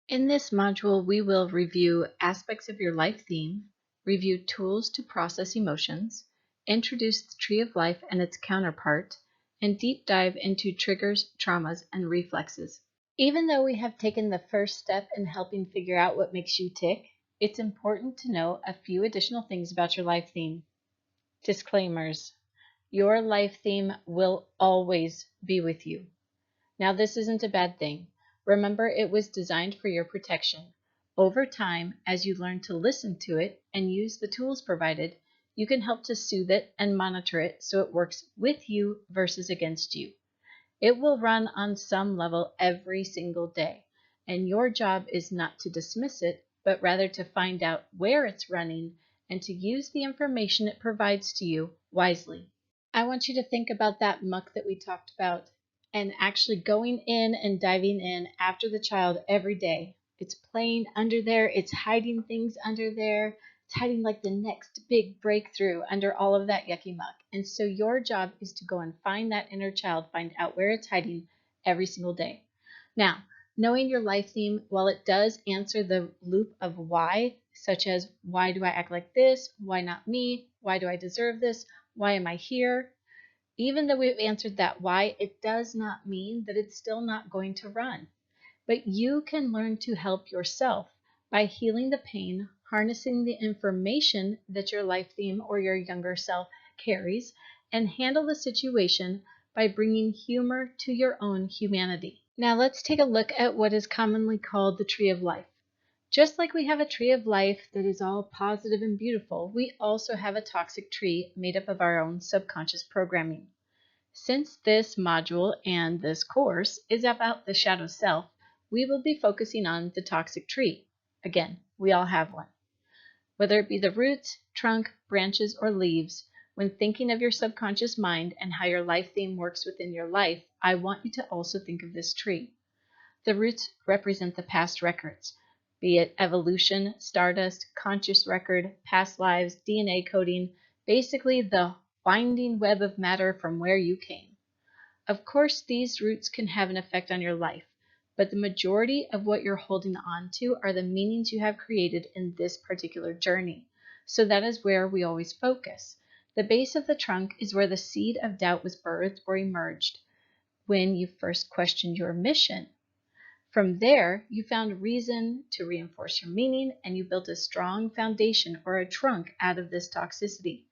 In this module, we will review aspects of your life theme, review tools to process emotions, introduce the tree of life and its counterpart, and deep dive into triggers, traumas, and reflexes. Even though we have taken the first step in helping figure out what makes you tick, it's important to know a few additional things about your life theme. Disclaimers. Your life theme will always be with you. Now, this isn't a bad thing. Remember, it was designed for your protection. Over time, as you learn to listen to it and use the tools provided, you can help to soothe it and monitor it so it works with you versus against you. It will run on some level every single day, and your job is not to dismiss it, but rather to find out where it's running and to use the information it provides to you wisely. I want you to think about that muck that we talked about and actually going in and diving in after the child every day. It's playing under there, it's hiding things under there, it's hiding like the next big breakthrough under all of that yucky muck. And so your job is to go and find that inner child, find out where it's hiding every single day. Now, knowing your life theme, while it does answer the loop of why, such as why do I act like this? Why not me? Why do I deserve this? Why am I here? Even though we've answered that why, it does not mean that it's still not going to run. But you can learn to help yourself by healing the pain, harnessing the information that your life theme or your younger self carries, and handle the situation by bringing humor to your own humanity. Now let's take a look at what is commonly called the tree of life. Just like we have a tree of life that is all positive and beautiful, we also have a toxic tree made up of our own subconscious programming. Since this module and this course is about the shadow self, we will be focusing on the toxic tree. Again, we all have one. Whether it be the roots, trunk, branches, or leaves, when thinking of your subconscious mind and how your life theme works within your life, I want you to also think of this tree. The roots represent the past records, be it evolution, stardust, conscious record, past lives, DNA coding, basically the winding web of matter from where you came. Of course, these roots can have an effect on your life, but the majority of what you're holding on to are the meanings you have created in this particular journey. So that is where we always focus. The base of the trunk is where the seed of doubt was birthed or emerged when you first questioned your mission. From there, you found reason to reinforce your meaning, and you built a strong foundation or a trunk out of this toxicity.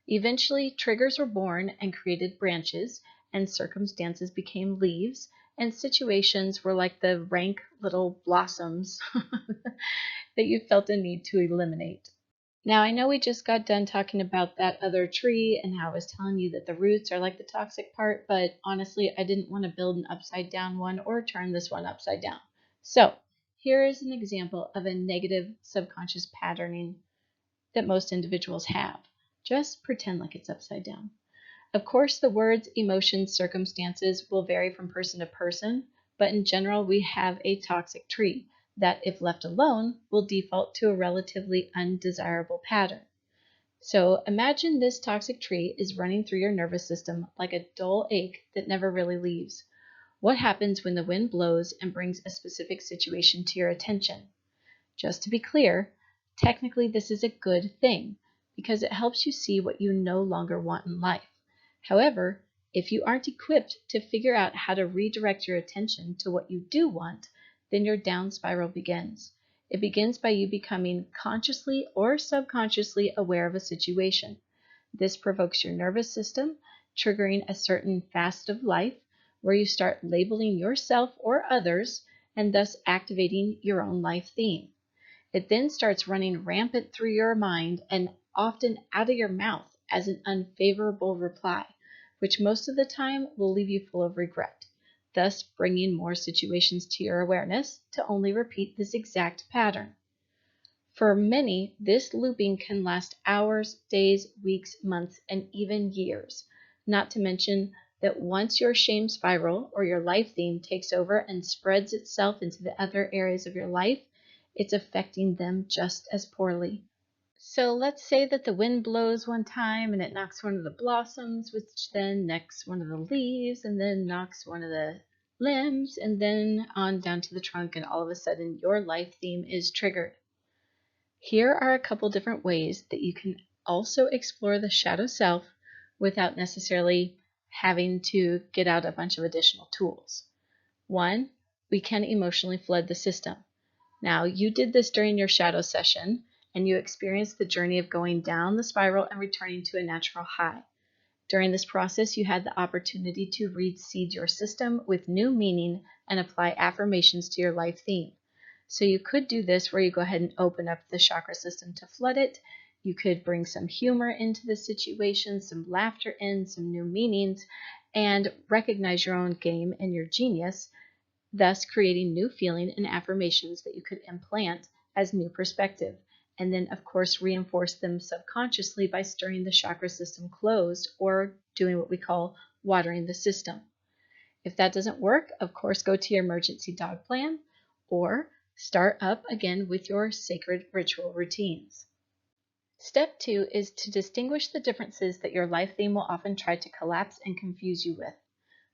Eventually, triggers were born and created branches, and circumstances became leaves, and situations were like the rank little blossoms that you felt a need to eliminate. Now, I know we just got done talking about that other tree and how I was telling you that the roots are like the toxic part, but honestly, I didn't want to build an upside down one or turn this one upside down. So, here is an example of a negative subconscious patterning that most individuals have. Just pretend like it's upside down. Of course, the words, emotions, circumstances will vary from person to person, but in general, we have a toxic tree that, if left alone, will default to a relatively undesirable pattern. So imagine this toxic tree is running through your nervous system like a dull ache that never really leaves. What happens when the wind blows and brings a specific situation to your attention? Just to be clear, technically this is a good thing because it helps you see what you no longer want in life. However, if you aren't equipped to figure out how to redirect your attention to what you do want, then your down spiral begins. It begins by you becoming consciously or subconsciously aware of a situation. This provokes your nervous system, triggering a certain facet of life where you start labeling yourself or others and thus activating your own life theme. It then starts running rampant through your mind and often out of your mouth as an unfavorable reply, which most of the time will leave you full of regret, thus bringing more situations to your awareness to only repeat this exact pattern. For many, this looping can last hours, days, weeks, months, and even years, not to mention that once your shame spiral or your life theme takes over and spreads itself into the other areas of your life, it's affecting them just as poorly. So let's say that the wind blows one time and it knocks one of the blossoms, which then knocks one of the leaves and then knocks one of the limbs, and then on down to the trunk, and all of a sudden your life theme is triggered. Here are a couple different ways that you can also explore the shadow self without necessarily having to get out a bunch of additional tools. One, we can emotionally flood the system. Now, you did this during your shadow session, and you experienced the journey of going down the spiral and returning to a natural high. During this process, you had the opportunity to reseed your system with new meaning and apply affirmations to your life theme. So you could do this where you go ahead and open up the chakra system to flood it. You could bring some humor into the situation, some laughter in, some new meanings, and recognize your own game and your genius, thus creating new feeling and affirmations that you could implant as new perspective. And then, of course, reinforce them subconsciously by stirring the chakra system closed or doing what we call watering the system. If that doesn't work, of course, go to your emergency dog plan or start up again with your sacred ritual routines. Step 2 is to distinguish the differences that your life theme will often try to collapse and confuse you with.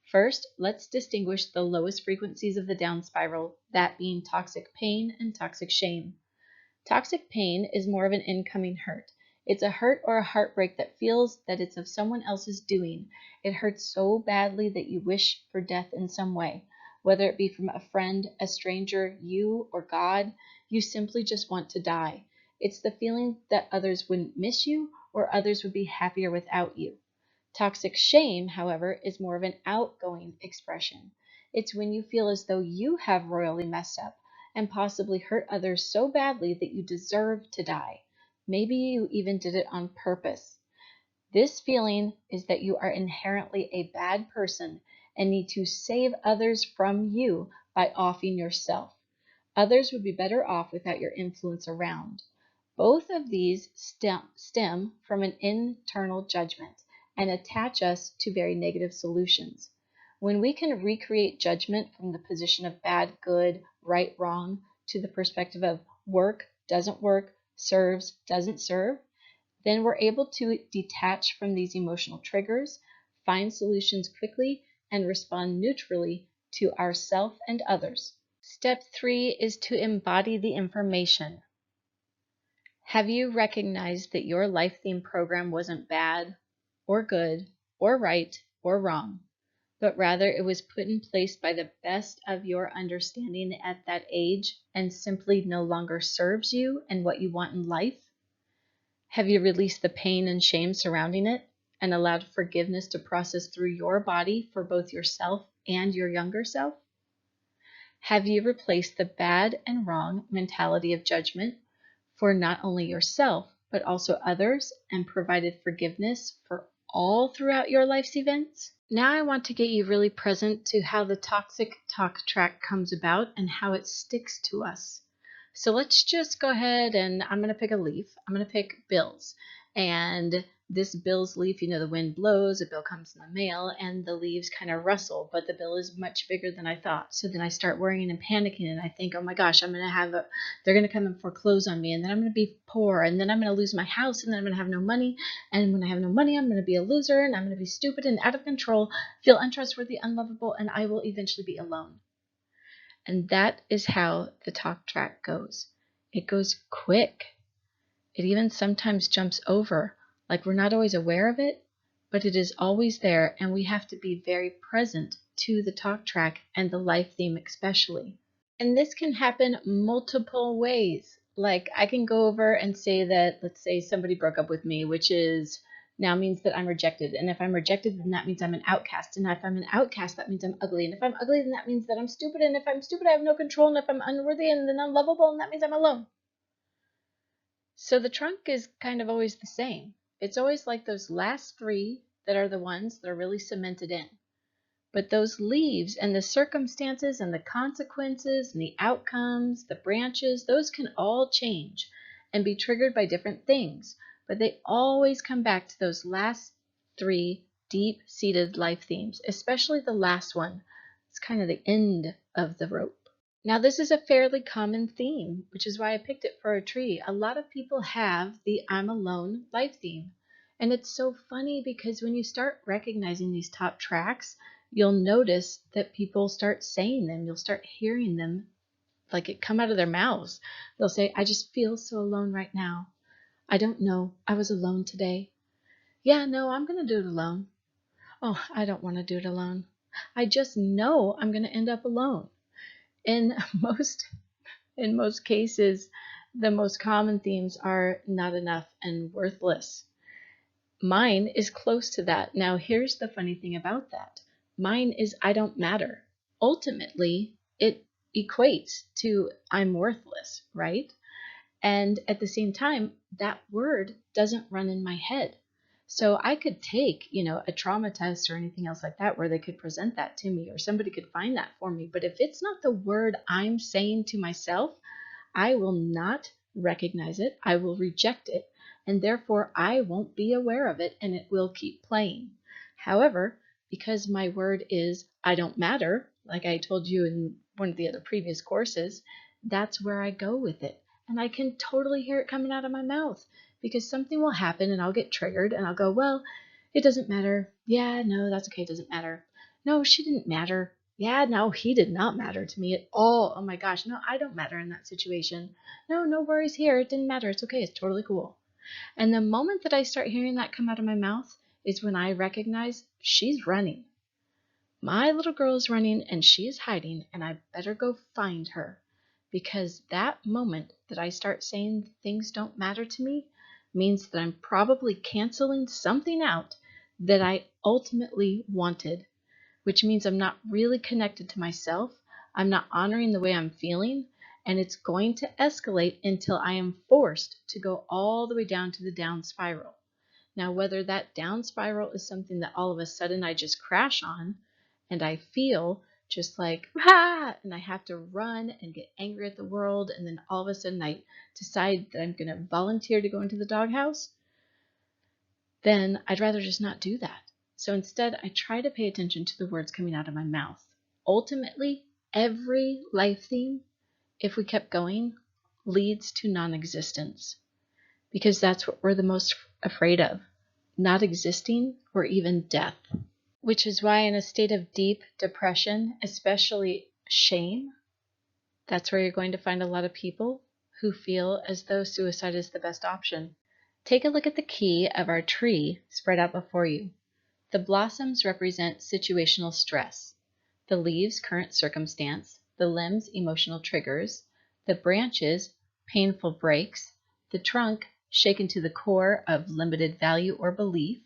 First, let's distinguish the lowest frequencies of the down spiral, that being toxic pain and toxic shame. Toxic pain is more of an incoming hurt. It's a hurt or a heartbreak that feels that it's of someone else's doing. It hurts so badly that you wish for death in some way. Whether it be from a friend, a stranger, you, or God, you simply just want to die. It's the feeling that others wouldn't miss you or others would be happier without you. Toxic shame, however, is more of an outgoing expression. It's when you feel as though you have royally messed up and possibly hurt others so badly that you deserve to die. Maybe you even did it on purpose. This feeling is that you are inherently a bad person and need to save others from you by offing yourself. Others would be better off without your influence around. Both of these stem from an internal judgment and attach us to very negative solutions. When we can recreate judgment from the position of bad, good, right, wrong, to the perspective of work, doesn't work, serves, doesn't serve, then we're able to detach from these emotional triggers, find solutions quickly, and respond neutrally to ourself and others. Step 3 is to embody the information. Have you recognized that your life theme program wasn't bad or good or right or wrong, but rather it was put in place by the best of your understanding at that age and simply no longer serves you and what you want in life? Have you released the pain and shame surrounding it and allowed forgiveness to process through your body for both yourself and your younger self? Have you replaced the bad and wrong mentality of judgment for not only yourself, but also others, and provided forgiveness for all throughout your life's events? Now I want to get you really present to how the toxic talk track comes about and how it sticks to us. So let's just go ahead and I'm going to pick a leaf. I'm going to pick bills. And this bill's leaf, the wind blows, a bill comes in the mail, and the leaves kind of rustle, but the bill is much bigger than I thought. So then I start worrying and panicking, and I think, oh my gosh, they're going to come and foreclose on me, and then I'm going to be poor, and then I'm going to lose my house, and then I'm going to have no money, and when I have no money, I'm going to be a loser, and I'm going to be stupid and out of control, feel untrustworthy, unlovable, and I will eventually be alone. And that is how the talk track goes. It goes quick. It even sometimes jumps over, like we're not always aware of it, but it is always there, and we have to be very present to the talk track and the life theme especially. And this can happen multiple ways. Like I can go over and say that, let's say somebody broke up with me, which is now means that I'm rejected. And if I'm rejected, then that means I'm an outcast. And if I'm an outcast, that means I'm ugly. And if I'm ugly, then that means that I'm stupid. And if I'm stupid, I have no control. And if I'm unworthy and then unlovable, and that means I'm alone. So the trunk is kind of always the same. It's always like those last three that are the ones that are really cemented in. But those leaves and the circumstances and the consequences and the outcomes, the branches, those can all change and be triggered by different things. But they always come back to those last three deep-seated life themes, especially the last one. It's kind of the end of the rope. Now, this is a fairly common theme, which is why I picked it for a tree. A lot of people have the I'm alone life theme. And it's so funny because when you start recognizing these top tracks, you'll notice that people start saying them. You'll start hearing them like it come out of their mouths. They'll say, I just feel so alone right now. I don't know. I was alone today. Yeah, no, I'm going to do it alone. Oh, I don't want to do it alone. I just know I'm going to end up alone. In most in most cases, the most common themes are not enough and worthless. Mine is close to that. Now, here's the funny thing about that. Mine is I don't matter. Ultimately, it equates to I'm worthless, right? And at the same time, that word doesn't run in my head. So I could take, a trauma test or anything else like that where they could present that to me or somebody could find that for me. But if it's not the word I'm saying to myself, I will not recognize it. I will reject it. And therefore, I won't be aware of it and it will keep playing. However, because my word is I don't matter, like I told you in one of the other previous courses, that's where I go with it. And I can totally hear it coming out of my mouth because something will happen and I'll get triggered and I'll go, well, it doesn't matter. Yeah, no, that's okay. It doesn't matter. No, she didn't matter. Yeah, no, he did not matter to me at all. Oh my gosh, no, I don't matter in that situation. No, no worries here. It didn't matter. It's okay. It's totally cool. And the moment that I start hearing that come out of my mouth is when I recognize she's running. My little girl is running and she is hiding, and I better go find her. Because that moment that I start saying things don't matter to me means that I'm probably canceling something out that I ultimately wanted, which means I'm not really connected to myself. I'm not honoring the way I'm feeling, and it's going to escalate until I am forced to go all the way down to the down spiral. Now, whether that down spiral is something that all of a sudden I just crash on and I feel just like, ah, and I have to run and get angry at the world, and then all of a sudden I decide that I'm going to volunteer to go into the doghouse, then I'd rather just not do that. So instead, I try to pay attention to the words coming out of my mouth. Ultimately, every life theme, if we kept going, leads to non-existence, because that's what we're the most afraid of, not existing or even death. Which is why in a state of deep depression, especially shame, that's where you're going to find a lot of people who feel as though suicide is the best option. Take a look at the key of our tree spread out before you. The blossoms represent situational stress, the leaves current circumstance, the limbs emotional triggers, the branches painful breaks, the trunk shaken to the core of limited value or belief,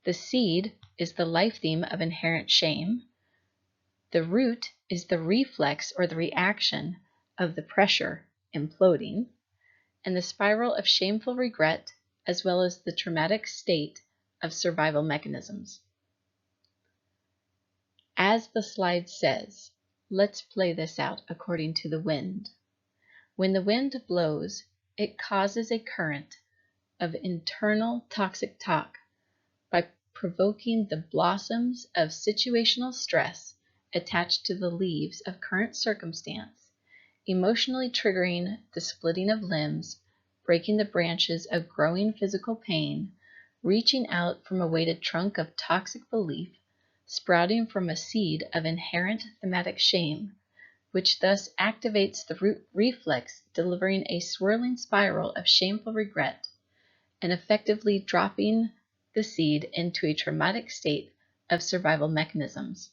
the seed is the life theme of inherent shame, the root is the reflex or the reaction of the pressure imploding, and the spiral of shameful regret, as well as the traumatic state of survival mechanisms. As the slide says, let's play this out according to the wind. When the wind blows, it causes a current of internal toxic talk by provoking the blossoms of situational stress attached to the leaves of current circumstance, emotionally triggering the splitting of limbs, breaking the branches of growing physical pain, reaching out from a weighted trunk of toxic belief, sprouting from a seed of inherent thematic shame, which thus activates the root reflex, delivering a swirling spiral of shameful regret, and effectively dropping the seed into a traumatic state of survival mechanisms.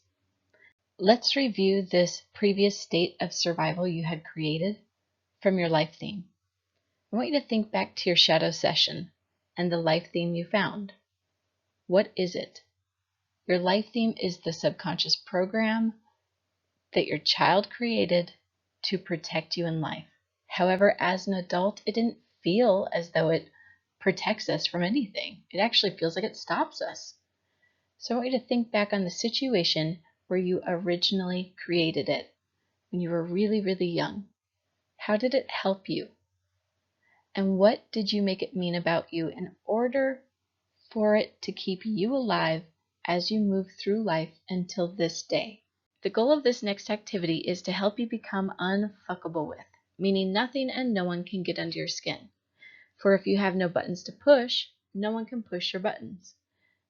Let's review this previous state of survival you had created from your life theme. I want you to think back to your shadow session and the life theme you found. What is it? Your life theme is the subconscious program that your child created to protect you in life. However, as an adult, it didn't feel as though it protects us from anything. It actually feels like it stops us. So I want you to think back on the situation where you originally created it, when you were really, really young. How did it help you? And what did you make it mean about you in order for it to keep you alive as you move through life until this day? The goal of this next activity is to help you become unfuckable with, meaning nothing and no one can get under your skin. For if you have no buttons to push, no one can push your buttons.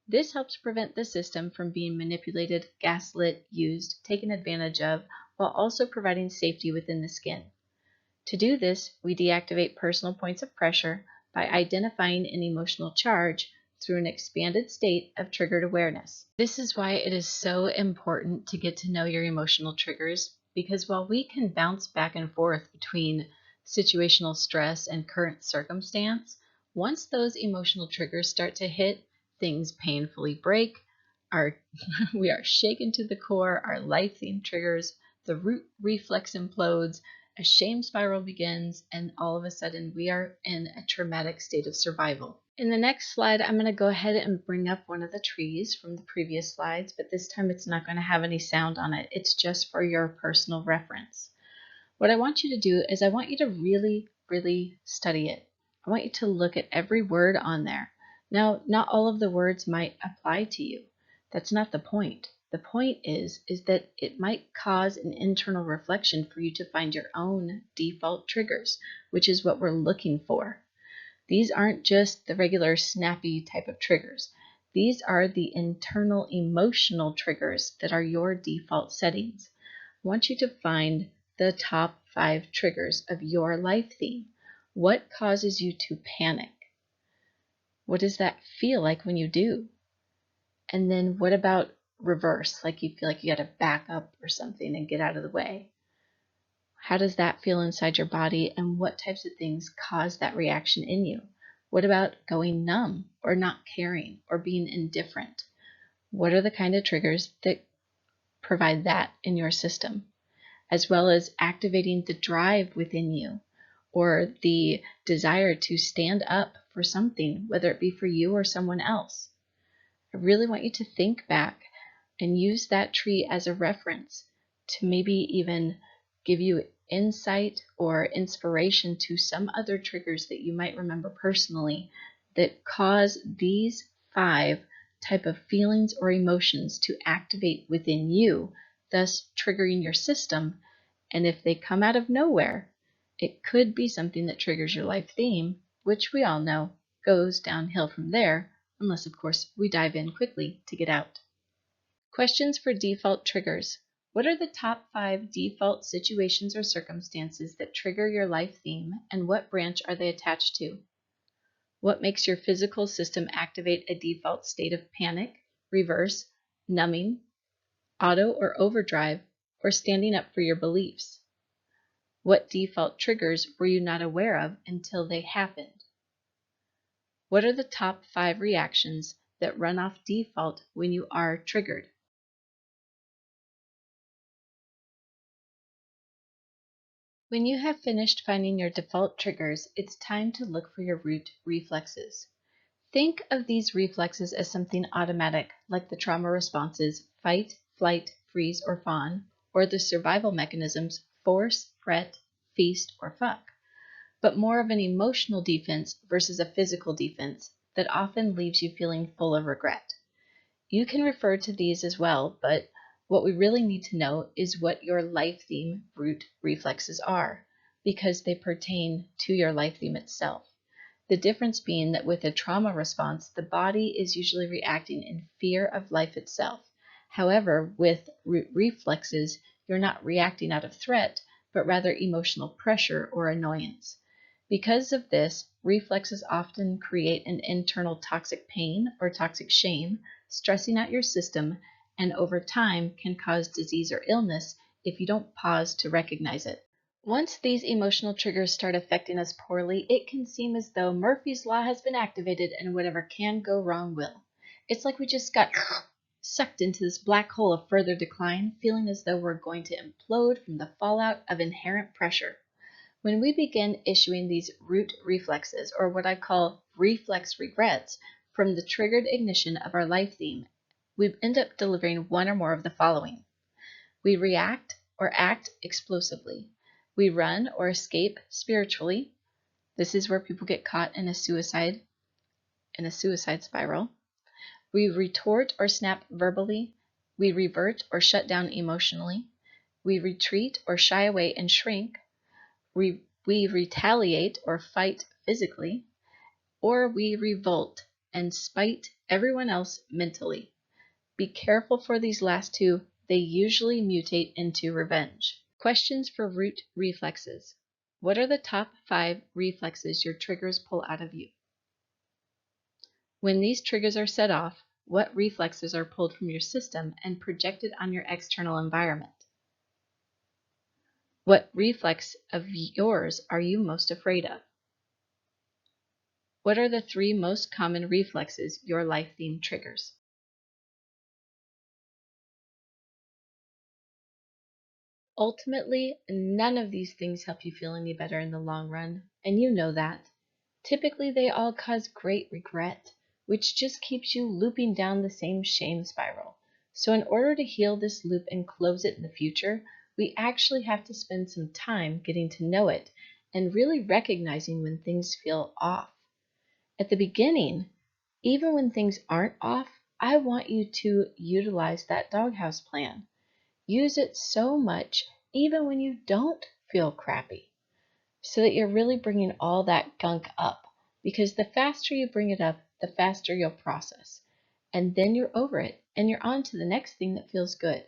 This helps prevent the system from being manipulated, gaslit, used, taken advantage of, while also providing safety within the skin. To do this, we deactivate personal points of pressure by identifying an emotional charge through an expanded state of triggered awareness. This is why it is so important to get to know your emotional triggers, because while we can bounce back and forth between situational stress and current circumstance, once those emotional triggers start to hit, things painfully break, we are shaken to the core, our life theme triggers, the root reflex implodes, a shame spiral begins, and all of a sudden we are in a traumatic state of survival. In the next slide, I'm going to go ahead and bring up one of the trees from the previous slides, but this time it's not going to have any sound on it. It's just for your personal reference. What I want you to do is I want you to really, really study it. I want you to look at every word on there. Now, not all of the words might apply to you. That's not the point. The point is that it might cause an internal reflection for you to find your own default triggers, which is what we're looking for. These aren't just the regular snappy type of triggers. These are the internal emotional triggers that are your default settings. I want you to find the top 5 triggers of your life theme. What causes you to panic? What does that feel like when you do? And then what about reverse, like you feel like you got to back up or something and get out of the way? How does that feel inside your body, and what types of things cause that reaction in you? What about going numb or not caring or being indifferent? What are the kind of triggers that provide that in your system? As well as activating the drive within you or the desire to stand up for something, whether it be for you or someone else. I really want you to think back and use that tree as a reference to maybe even give you insight or inspiration to some other triggers that you might remember personally that cause these 5 type of feelings or emotions to activate within you, thus triggering your system. And if they come out of nowhere, it could be something that triggers your life theme, which we all know goes downhill from there, unless of course we dive in quickly to get out. Questions for default triggers. What are the top 5 default situations or circumstances that trigger your life theme, and what branch are they attached to? What makes your physical system activate a default state of panic, reverse, numbing, auto or overdrive, or standing up for your beliefs? What default triggers were you not aware of until they happened? What are the top 5 reactions that run off default when you are triggered? When you have finished finding your default triggers, it's time to look for your root reflexes. Think of these reflexes as something automatic, like the trauma responses fight, flight, freeze, or fawn, or the survival mechanisms force, threat, feast, or fuck, but more of an emotional defense versus a physical defense that often leaves you feeling full of regret. You can refer to these as well, but what we really need to know is what your life theme root reflexes are, because they pertain to your life theme itself. The difference being that with a trauma response, the body is usually reacting in fear of life itself. However, with root reflexes, you're not reacting out of threat, but rather emotional pressure or annoyance. Because of this, reflexes often create an internal toxic pain or toxic shame, stressing out your system, and over time can cause disease or illness if you don't pause to recognize it. Once these emotional triggers start affecting us poorly, it can seem as though Murphy's Law has been activated and whatever can go wrong will. It's like we just got sucked into this black hole of further decline, feeling as though we're going to implode from the fallout of inherent pressure. When we begin issuing these root reflexes, or what I call reflex regrets, from the triggered ignition of our life theme, we end up delivering one or more of the following. We react or act explosively. We run or escape spiritually. This is where people get caught in a suicide spiral. We retort or snap verbally. We revert or shut down emotionally. We retreat or shy away and shrink. We retaliate or fight physically, or we revolt and spite everyone else mentally. Be careful for these last two, they usually mutate into revenge. Questions for root reflexes. What are the top 5 reflexes your triggers pull out of you? When these triggers are set off, what reflexes are pulled from your system and projected on your external environment? What reflex of yours are you most afraid of? What are the 3 most common reflexes your life theme triggers? Ultimately, none of these things help you feel any better in the long run, and you know that. Typically, they all cause great regret, which just keeps you looping down the same shame spiral. So in order to heal this loop and close it in the future, we actually have to spend some time getting to know it and really recognizing when things feel off. At the beginning, even when things aren't off, I want you to utilize that doghouse plan. Use it so much, even when you don't feel crappy, so that you're really bringing all that gunk up. Because the faster you bring it up, the faster you'll process. And then you're over it, and you're on to the next thing that feels good.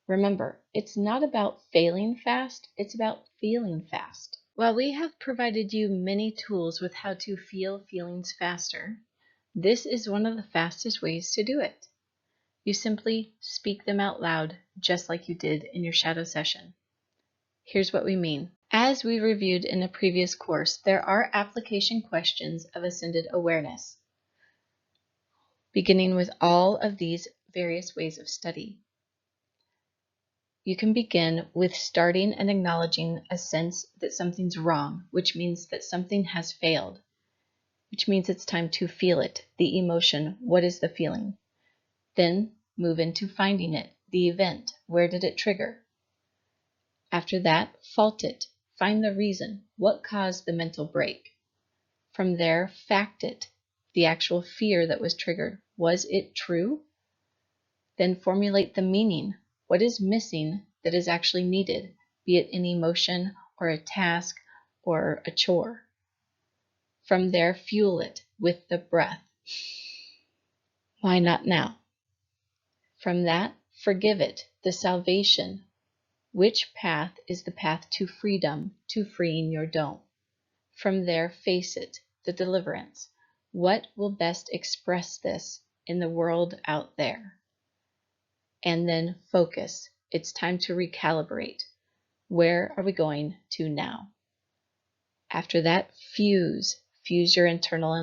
Remember, it's not about failing fast, it's about feeling fast. While we have provided you many tools with how to feel feelings faster, this is one of the fastest ways to do it. You simply speak them out loud, just like you did in your shadow session. Here's what we mean. As we reviewed in a previous course, there are application questions of ascended awareness, beginning with all of these various ways of study. You can begin with starting and acknowledging a sense that something's wrong, which means that something has failed, which means it's time to feel it, the emotion, what is the feeling? Then move into finding it, the event, where did it trigger? After that, fault it, find the reason, what caused the mental break? From there, fact it, the actual fear that was triggered, was it true? Then formulate the meaning. What is missing that is actually needed, be it an emotion or a task or a chore? From there, fuel it with the breath. Why not now? From that, forgive it, the salvation. Which path is the path to freedom, to freeing your dome? From there, face it, the deliverance. What will best express this in the world out there? And then focus. It's time to recalibrate. Where are we going to now? After that, fuse. Fuse your internal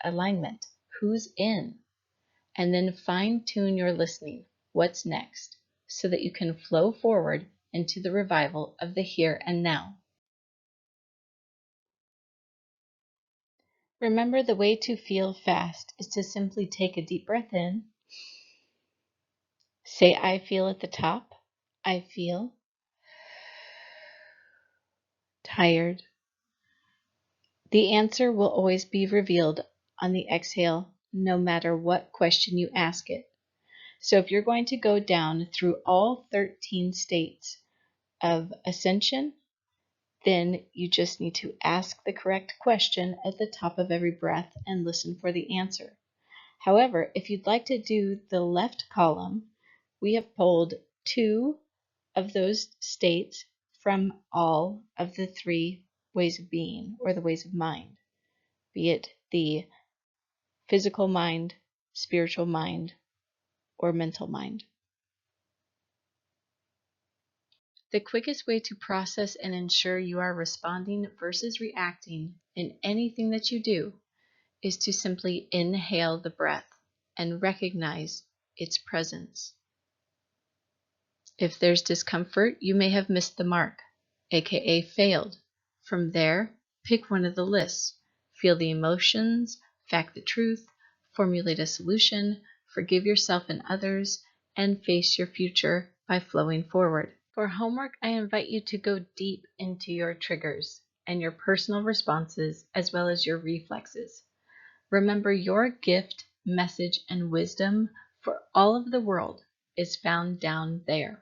alignment. Who's in? And then fine-tune your listening. What's next? So that you can flow forward into the revival of the here and now. Remember, the way to feel fast is to simply take a deep breath in. Say, I feel at the top. I feel tired. The answer will always be revealed on the exhale, no matter what question you ask it. So if you're going to go down through all 13 states of ascension, then you just need to ask the correct question at the top of every breath and listen for the answer. However, if you'd like to do the left column, we have pulled 2 of those states from all of the 3 ways of being or the ways of mind, be it the physical mind, spiritual mind, or mental mind. The quickest way to process and ensure you are responding versus reacting in anything that you do is to simply inhale the breath and recognize its presence. If there's discomfort, you may have missed the mark, aka failed. From there, pick one of the lists. Feel the emotions, fact the truth, formulate a solution, forgive yourself and others, and face your future by flowing forward. For homework, I invite you to go deep into your triggers and your personal responses as well as your reflexes. Remember, your gift, message, and wisdom for all of the world is found down there.